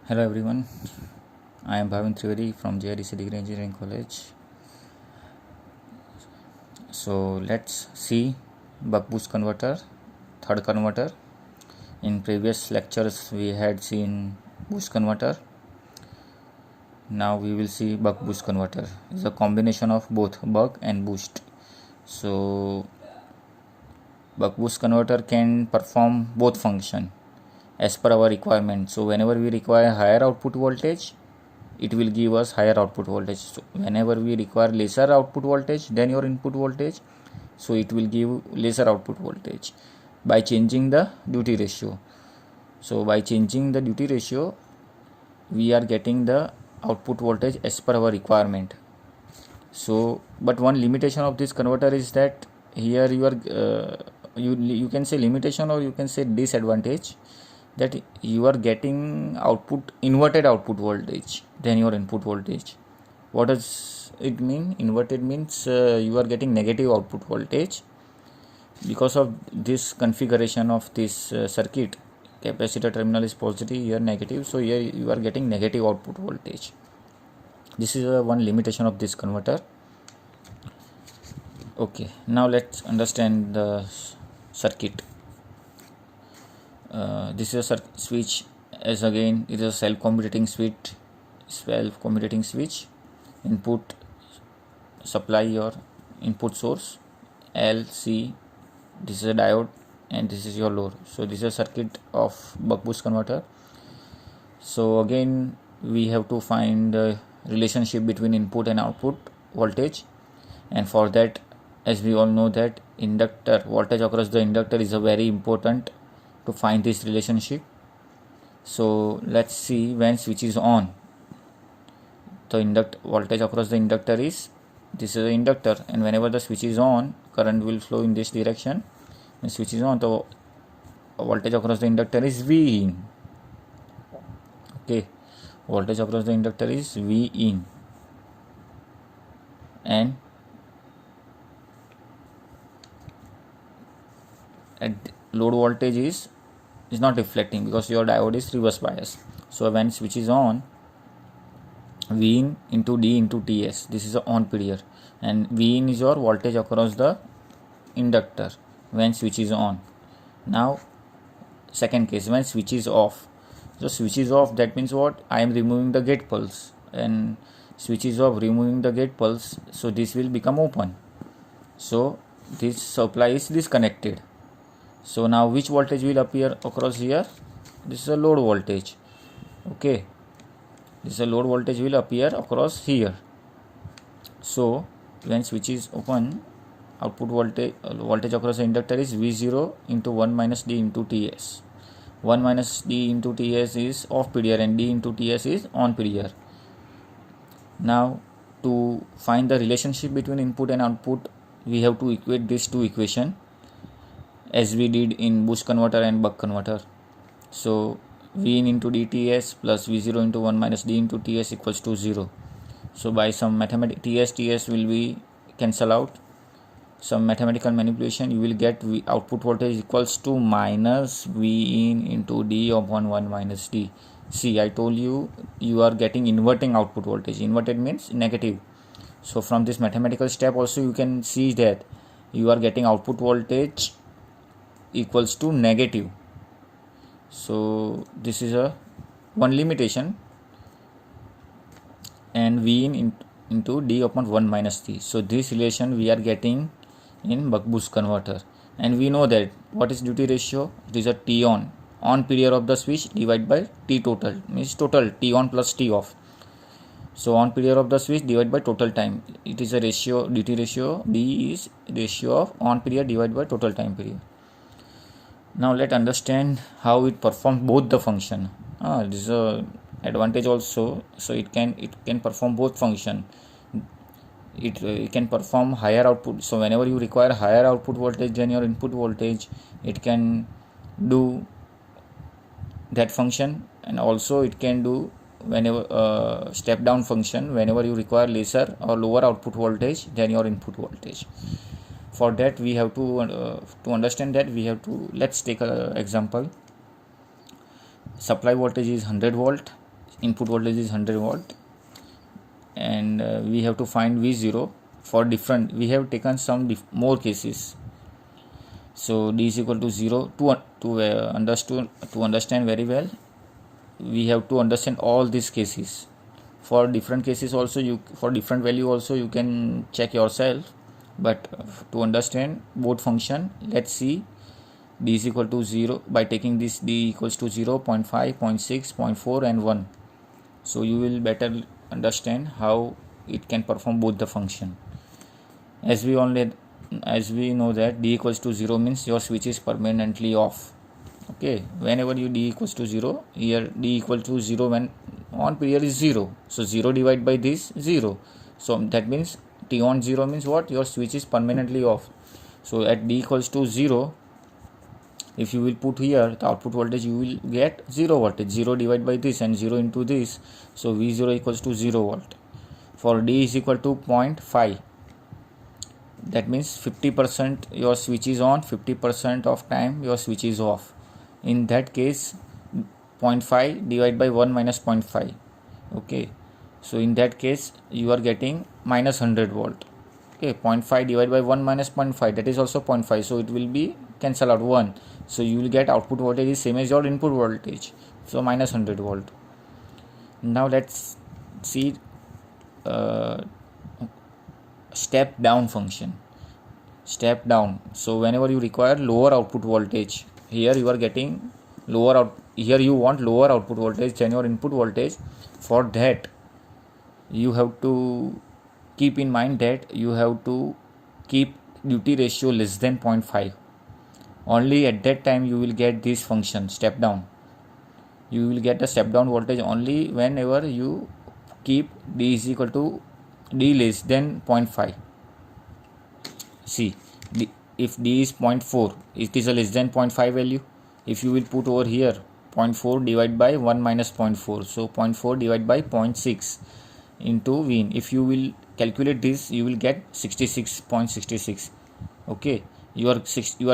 Hello everyone, I am Bhavin Trivedi from JRDC Degree Engineering College. So let's see buck boost converter, third converter. In previous lectures we had seen boost converter. Now we will see buck boost converter. It's a combination of both buck and boost. So buck boost converter can perform both function as per our requirement. So whenever we require higher output voltage, it will give us higher output voltage. So whenever we require lesser output voltage than your input voltage, so it will give lesser output voltage by changing the duty ratio. So by changing the duty ratio, we are getting the output voltage as per our requirement. So but one limitation of this converter is that here you are you can say limitation or you can say disadvantage, that you are getting inverted output voltage than your input voltage. What does it mean? Inverted means you are getting negative output voltage because of this configuration of this circuit. Capacitor terminal is positive, here negative, so here you are getting negative output voltage. This is one limitation of this converter. Okay, now let's understand the circuit. This is a switch, as again it is a self-commutating switch. Input supply your input source L, C, this is a diode and this is your load. So this is a circuit of buck boost converter. So again we have to find the relationship between input and output voltage, and for that, as we all know that inductor voltage across the inductor is a very important to find this relationship. So let's see, when switch is on, the voltage across the inductor is, this is the inductor, and whenever the switch is on, current will flow in this direction. When switch is on, the voltage across the inductor is V in. Okay, voltage across the inductor is V in, and at load voltage is not reflecting because your diode is reverse bias. So when switch is on, V in into D into TS, this is the on period, and V in is your voltage across the inductor when switch is on. Now second case, when switch is off. So switch is off, that means what? I am removing the gate pulse, and switch is off, removing the gate pulse, so this will become open. So this supply is disconnected. So now which voltage will appear across here? This is a load voltage. Okay, this is a load voltage will appear across here. So when switch is open, output voltage across the inductor is V0 into 1 minus D into TS. 1 minus D into TS is off period and D into TS is on period. Now to find the relationship between input and output, we have to equate these two equations as we did in boost converter and buck converter. So V in into dTs plus V0 into 1 minus D into TS equals to 0. So by some TS will be cancel out. Some mathematical manipulation, you will get output voltage equals to minus V in into D upon 1 minus D. See, I told you, you are getting inverting output voltage. Inverted means negative. So from this mathematical step also you can see that you are getting output voltage equals to negative. So this is one limitation, and V in into D upon 1 minus D. So this relation we are getting in buck boost converter, and we know that what is duty ratio? It is a T on period of the switch divided by T total, means total T on plus T off. So on period of the switch divided by total time. It is a ratio, duty ratio. D is ratio of on period divided by total time period. Now let's understand how it performs both the function. This is a advantage also. So it can perform both function. It can perform higher output. So whenever you require higher output voltage than your input voltage, it can do that function, and also it can do whenever step down function whenever you require lesser or lower output voltage than your input voltage. For that we have to understand that we have to, let's take an example. Supply voltage is 100 volt input voltage is 100 volt, and we have to find V0 for different. We have taken some more cases. So D is equal to 0. To understand very well, we have to understand all these cases. For different cases also, for different value also you can check yourself, but to understand both function, let's see D is equal to 0 by taking this D equals to 0, 0.5, 0.6, 0.4 and 1. So you will better understand how it can perform both the function. As we know that D equals to 0 means your switch is permanently off. Okay, whenever you D equals to 0, here D equal to 0 when on period is 0. So 0 divided by this 0. So that means T on 0 means what? Your switch is permanently off. So at D equals to 0, if you will put here the output voltage, you will get 0 voltage. 0 divided by this and 0 into this. So V0 equals to 0 volt. For D is equal to 0.5. That means 50% your switch is on, 50% of time your switch is off. In that case, 0.5 divided by 1 minus 0.5. Okay, so in that case you are getting minus 100 volt. Okay, 0.5 divided by 1 minus 0.5, that is also 0.5. So it will be cancel out 1. So you will get output voltage is same as your input voltage. So minus 100 volt. Now let's see step down function. Step down. So whenever you require lower output voltage, here you are getting lower out. Here you want lower output voltage than your input voltage. For that, you have to keep in mind that you have to keep duty ratio less than 0.5. Only at that time you will get this function step down. You will get the step down voltage only whenever you keep D is equal to D less than 0.5. See, if D is 0.4, it is a less than 0.5 value. If you will put over here 0.4 divided by 1 minus 0.4, so 0.4 divided by 0.6 into Vin. If you will calculate this, you will get 66.66. Okay, you are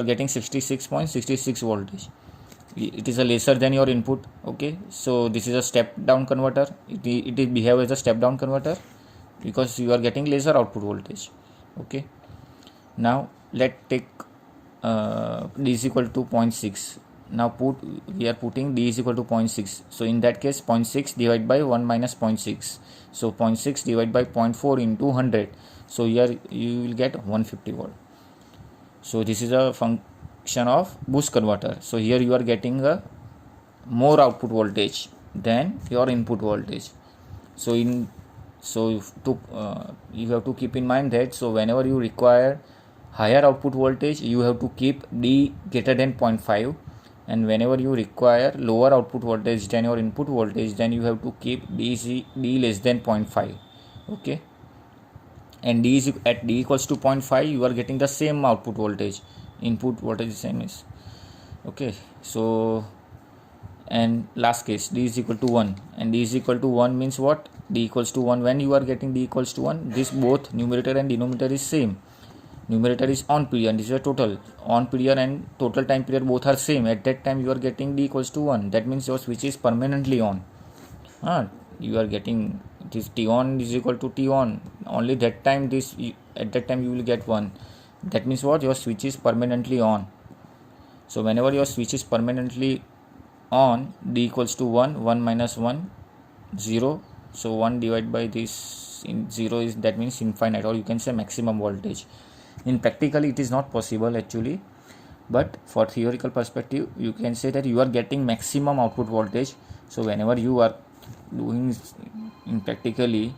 getting 66.66 voltage. It is a lesser than your input. Okay, so this is a step down converter. It behave as a step down converter because you are getting lesser output voltage. Okay, now let's take D is equal to 0.6. Now we are putting D is equal to 0.6. So in that case 0.6 divided by 1 minus 0.6. So 0.6 divided by 0.4 into 100. So here you will get 150 volt. So this is a function of boost converter. So here you are getting a more output voltage than your input voltage. So you have to keep in mind that, so whenever you require higher output voltage, you have to keep D greater than 0.5, and whenever you require lower output voltage than your input voltage, then you have to keep D less than 0.5. Okay, and at D equals to 0.5, you are getting the same output voltage. Input voltage is same as. Okay, so and last case D is equal to 1, and D is equal to 1 means what? D equals to 1. When you are getting D equals to 1, this both numerator and denominator is same. Numerator is on period, this is a total. On period and total time period both are same. At that time you are getting D equals to 1. That means your switch is permanently on. You are getting this T on is equal to T on. Only that time at that time you will get 1. That means what? Your switch is permanently on. So whenever your switch is permanently on, D equals to 1. 1 minus 1, 0. So 1 divided by this in 0 is, that means infinite, or you can say maximum voltage. In practically it is not possible actually, but for theoretical perspective you can say that you are getting maximum output voltage. So whenever you are doing in practically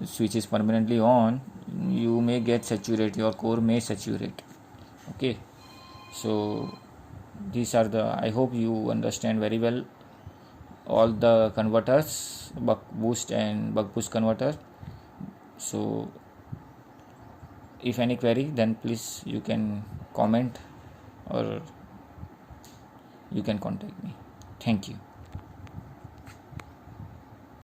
switch is permanently on, you may get saturate, your core may saturate. Okay, so these are I hope you understand very well all the converters, buck boost and buck boost converter. So if any query, then please you can comment or you can contact me. Thank you.